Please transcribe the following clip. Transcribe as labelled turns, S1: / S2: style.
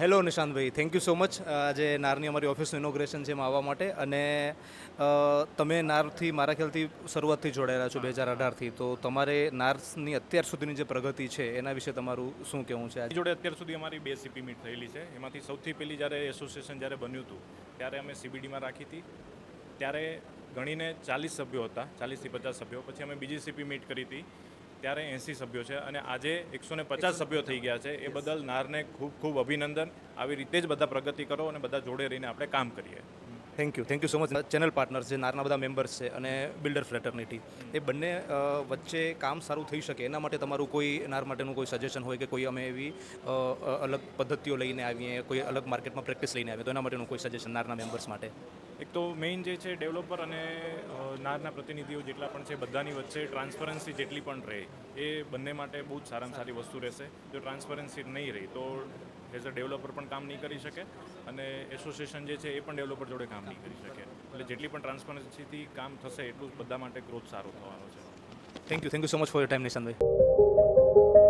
S1: Hello નિશાંતભાઈ, thank you so much આજે નારની અમારી ઓફિસનું ઇનોગ્રેશન છે એમાં આવવા માટે. અને તમે નારથી મારા ખ્યાલથી શરૂઆતથી જોડાયેલા છો 2018થી, તો તમારે નાર્સની અત્યાર સુધીની જે પ્રગતિ છે એના વિશે તમારું શું કહેવું છે?
S2: જોડે અત્યાર સુધી અમારી 2 CP મીટ થયેલી છે. એમાંથી સૌથી પહેલી જ્યારે એસોસિએશન જ્યારે બન્યું હતું ત્યારે અમે CBDમાં રાખી હતી. ત્યારે ગણીને 40 સભ્યો હતા, 40થી 50 સભ્યો. પછી અમે બીજી CP મીટ કરી હતી ત્યારે 80 સભ્યો છે અને આજે 150 સભ્યો થઈ ગયા છે. એ બદલ નારને ખૂબ ખૂબ અભિનંદન. આવી રીતે જ બધા પ્રગતિ કરો અને બધા જોડે રહીને આપણે કામ કરીએ.
S1: Thank you so much. Channel partners જે નારના બધા મેમ્બર્સ છે અને બિલ્ડર ફ્રેટર્નિટી, એ બંને વચ્ચે કામ સારું થઈ શકે એના માટે તમારું કોઈ નાર માટેનું કોઈ સજેશન હોય કે કોઈ અમે એવી અલગ પદ્ધતિઓ લઈને આવીએ, કોઈ અલગ માર્કેટમાં પ્રેક્ટિસ લઈને આવીએ, તો એના માટેનું કોઈ સજેશન નારના મેમ્બર્સ માટે?
S2: એક તો મેઇન જે છે ડેવલપર અને નારના પ્રતિનિધિઓ જેટલા પણ છે બધાની વચ્ચે ટ્રાન્સપરન્સી જેટલી પણ રહે એ બંને માટે બહુ જ સારામાં સારી વસ્તુ રહેશે. જો ટ્રાન્સપરન્સી નહીં રહી તો એઝ અ ડેવલપર પણ કામ નહીં કરી શકે અને એસોસિએશન જે છે એ પણ ડેવલપર જોડે કામ નહીં કરી શકે. એટલે જેટલી પણ ટ્રાન્સપરન્સીથી કામ થશે એટલું જ બધા માટે ગ્રોથ સારો થવાનો છે.
S1: Thank you so much for your time Nishantbhai.